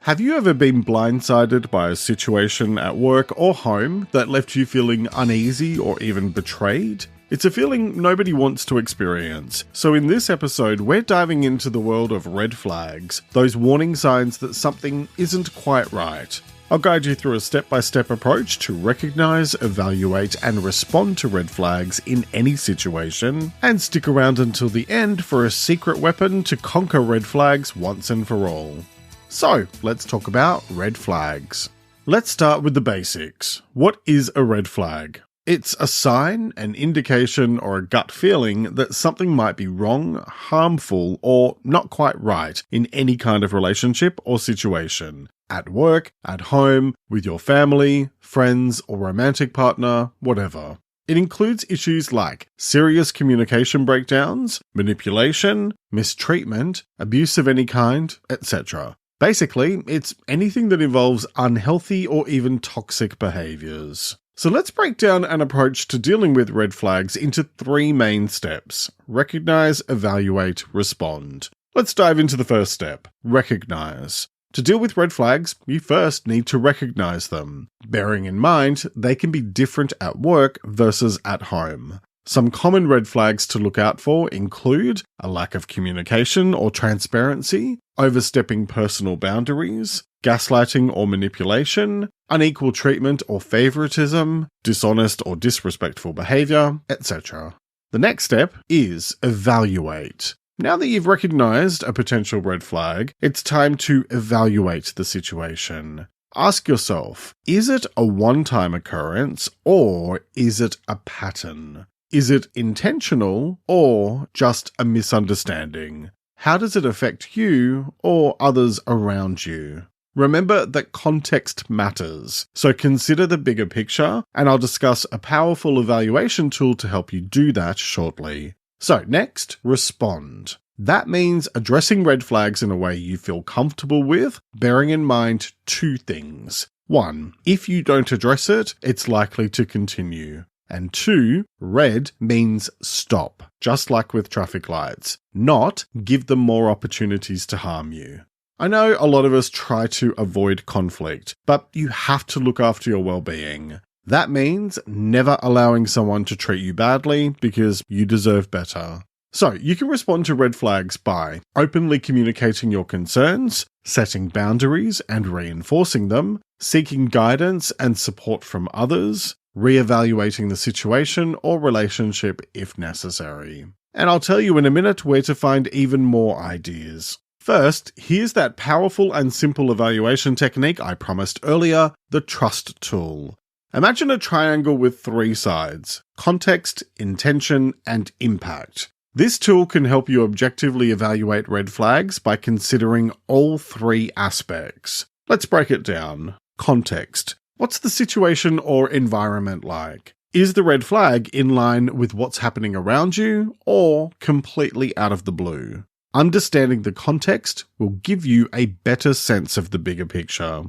Have you ever been blindsided by a situation at work or home that left you feeling uneasy or even betrayed? It's a feeling nobody wants to experience. So in this episode, we're diving into the world of red flags, those warning signs that something isn't quite right. I'll guide you through a step-by-step approach to recognize, evaluate, and respond to red flags in any situation, and stick around until the end for a secret weapon to conquer red flags once and for all. So, let's talk about red flags. Let's start with the basics. What is a red flag? It's a sign, an indication, or a gut feeling that something might be wrong, harmful, or not quite right in any kind of relationship or situation. At work, at home, with your family, friends, or romantic partner, whatever. It includes issues like serious communication breakdowns, manipulation, mistreatment, abuse of any kind, etc. Basically, it's anything that involves unhealthy or even toxic behaviors. So let's break down an approach to dealing with red flags into 3 main steps: recognize, evaluate, respond. Let's dive into the first step: recognize. To deal with red flags, you first need to recognize them, bearing in mind they can be different at work versus at home. Some common red flags to look out for include a lack of communication or transparency, overstepping personal boundaries, gaslighting or manipulation, unequal treatment or favoritism, dishonest or disrespectful behavior, etc. The next step is evaluate. Now that you've recognized a potential red flag, it's time to evaluate the situation. Ask yourself, is it a one-time occurrence or is it a pattern? Is it intentional or just a misunderstanding? How does it affect you or others around you? Remember that context matters, so consider the bigger picture, and I'll discuss a powerful evaluation tool to help you do that shortly. So next, respond. That means addressing red flags in a way you feel comfortable with, bearing in mind 2 things. 1, if you don't address it, it's likely to continue. And 2, red means stop, just like with traffic lights, not give them more opportunities to harm you. I know a lot of us try to avoid conflict, but you have to look after your well-being. That means never allowing someone to treat you badly because you deserve better. So you can respond to red flags by openly communicating your concerns, setting boundaries and reinforcing them, seeking guidance and support from others, reevaluating the situation or relationship if necessary. And I'll tell you in a minute where to find even more ideas. First, here's that powerful and simple evaluation technique I promised earlier, the trust tool. Imagine a triangle with 3 sides: context, intention, and impact. This tool can help you objectively evaluate red flags by considering all 3 aspects. Let's break it down. Context. What's the situation or environment like? Is the red flag in line with what's happening around you or completely out of the blue? Understanding the context will give you a better sense of the bigger picture.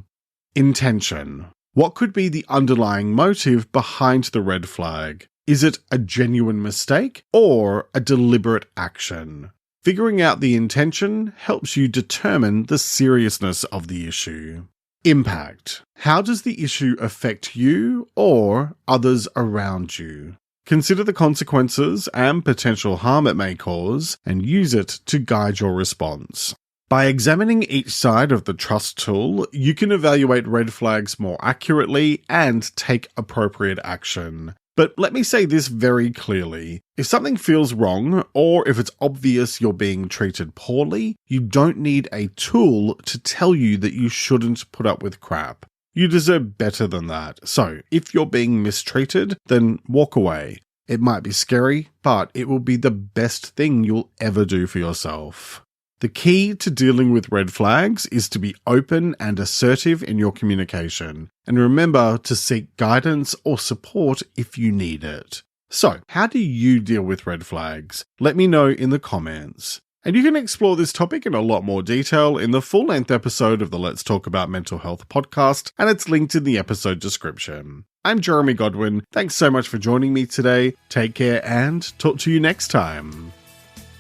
Intention. What could be the underlying motive behind the red flag? Is it a genuine mistake or a deliberate action? Figuring out the intention helps you determine the seriousness of the issue. Impact. How does the issue affect you or others around you? Consider the consequences and potential harm it may cause and use it to guide your response. By examining each side of the trust tool, you can evaluate red flags more accurately and take appropriate action. But let me say this very clearly. If something feels wrong, or if it's obvious you're being treated poorly, you don't need a tool to tell you that you shouldn't put up with crap. You deserve better than that. So, if you're being mistreated, then walk away. It might be scary, but it will be the best thing you'll ever do for yourself. The key to dealing with red flags is to be open and assertive in your communication, and remember to seek guidance or support if you need it. So, how do you deal with red flags? Let me know in the comments. And you can explore this topic in a lot more detail in the full-length episode of the Let's Talk About Mental Health podcast, and it's linked in the episode description. I'm Jeremy Godwin. Thanks so much for joining me today. Take care and talk to you next time.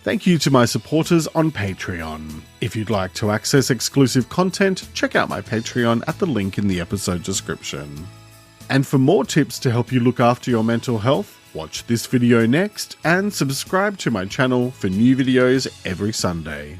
Thank you to my supporters on Patreon. If you'd like to access exclusive content, check out my Patreon at the link in the episode description. And for more tips to help you look after your mental health, watch this video next and subscribe to my channel for new videos every Sunday.